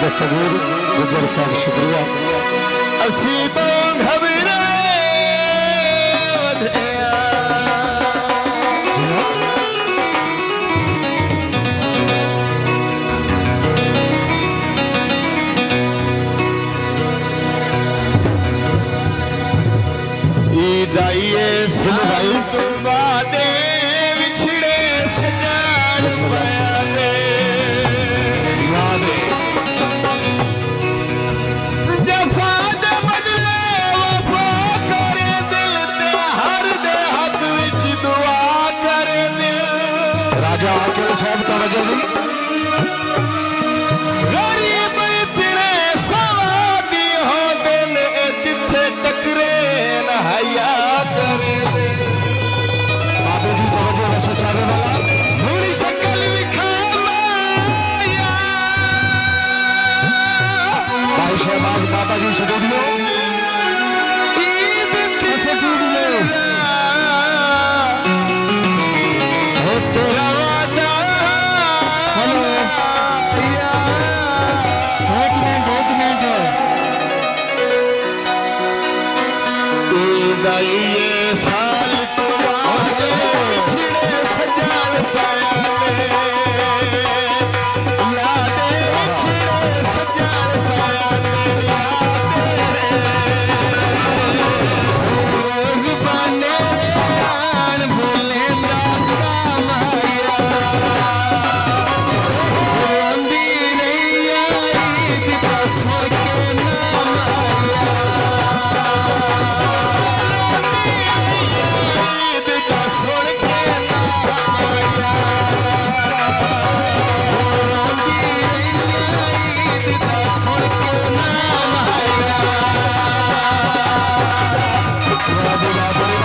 दस्तगीर गुजर साहब शुक्रिया। असी तो घबरे वधिया ईदाइए सुनाई तो बादे विछड़े सजान पाया जफा दे बदले वफा करे दिल ते हर दे हाथ विच दुआ करे दिल। राजा आकिल साहब का रजनी गरीब इतने सवादी हो दिल जिथे टकरे न हया करे दिल। बाबू जी तवज्जो वैसे चाहने वाला पूरी शक्ल विखा माया भाई शहबाज बाबा जी स्टूडियो ईद की हो तेरा वादा हेलो एक मिनट ईद आई ये साल तुम्हारे बिछड़े सजान पाया यादें बिछड़े सजान पाया रोज बने आन बोले दादा माया रोंदी नहीं आई दिता सुन के नाम आया ईद का सुन के नाम आया रोंदी नहीं आई ईद का सुन के नाम आया। राजा बाबरी मेहरबानी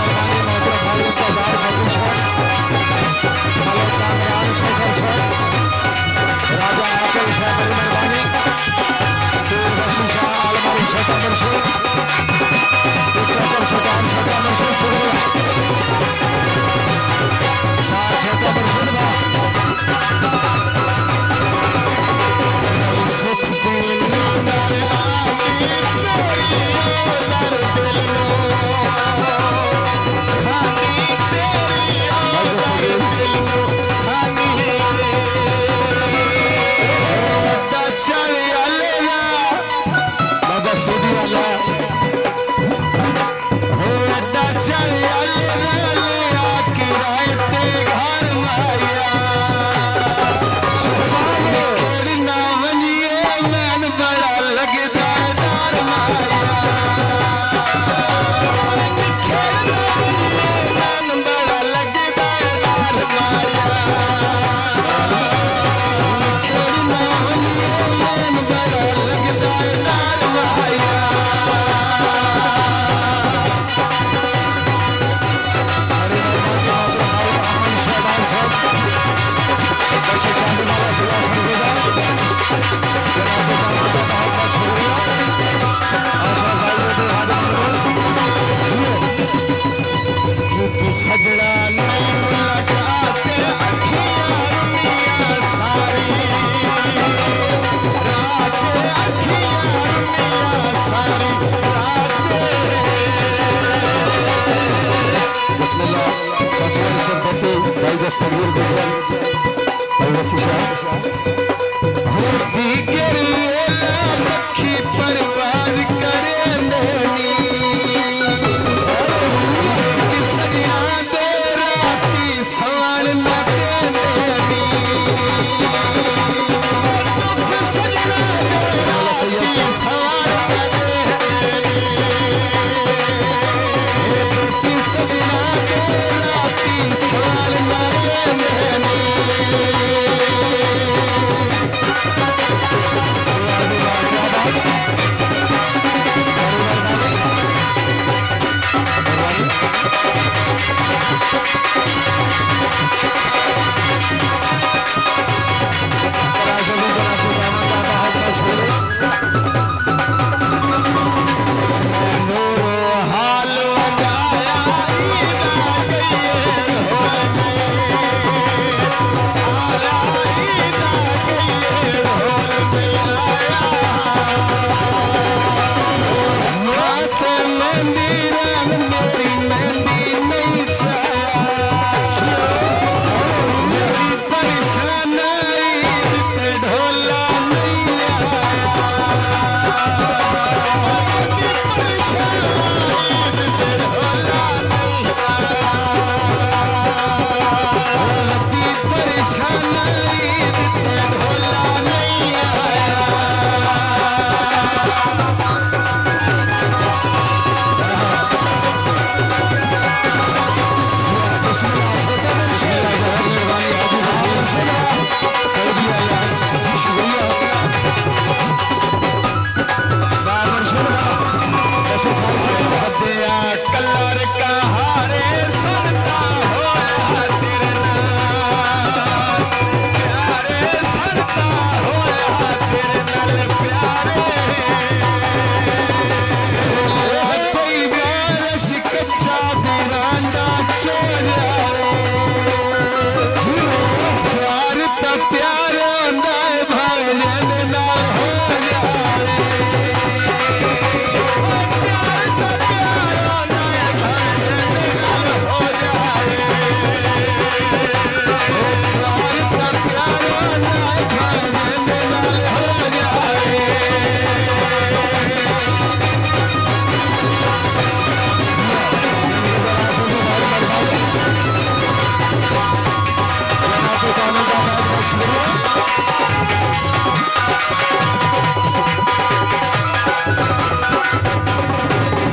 मोहतरम फारूक बाजार फारूक साहब हेलो कामरान फखर साहब राजा आकिल साहब की मेहरबानी दूर वसी शाह आलमारी छोटा मुर्शिद उत्तर सुल्तान छोटा मुर्शिद शुक्रिया छोटा मुर्शिद सुख देने दर आमीर तेरी दर दिल नो खानी तेरी दर दिल नो खानी दा चल अल्लाह बाबा स्टूडियो वाला हो दा चल अल्लाह किराए ते घर माया खेलना वंजिए मैन बड़ा लगदा डर माया खेलना वंजिए मैन बड़ा लगदा डर माया खेलना वंजिए मैन बड़ा लगदा डर माया। अमन शहबाज साहब वैसे चांदी वाला जिला संगीता जनाब बहुत बहुत शुक्रिया आशा भाई के हाजिर तू सजना नहीं लगाते अखियां रुमिया सारी रात अखियां रुमिया सारी रात बिस्मिल्लाह चाचा से बते भाई दस्तगीर गुजर भाई वसी शाह दीगर मक्खी परवाज करे नैनी सजना दे राती सवाल न देनी सजना दे राती सवाल न देनी सजना दे राती सवाल न देनी से छाड़ चलेगा दिया कलर का हारे सुनता होया तेरे नाल प्यारे सुनता होया तेरे नाल प्यारे कोई बारस कच्चा बिरांडा चोरिया प्यार ता प्यार होंदा है भाईजान नाल हो जावे प्यार ता प्यार होंदा है भाईजान नाल हो जावे प्यार ता प्यार होंदा है भाईजान नाल हो जावे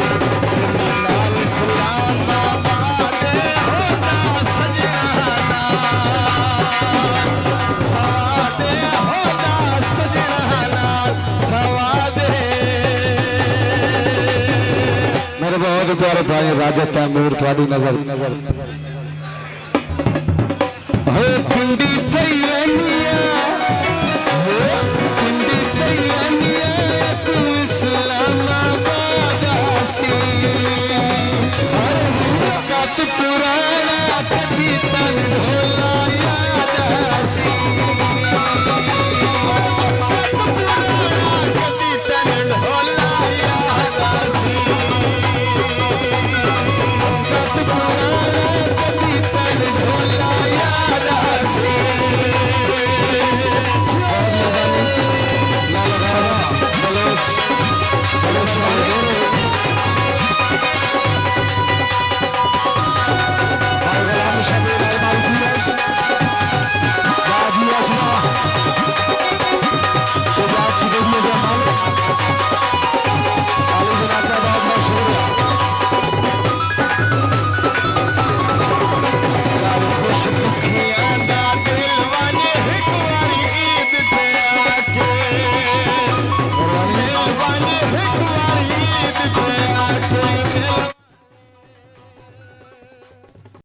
लाल सलामा मारे होंदा सजना साडे होंदा सजना सवादे मेरे बहुत प्यारे भाई राजा तैमूर थोड़ी नजर है पिंडी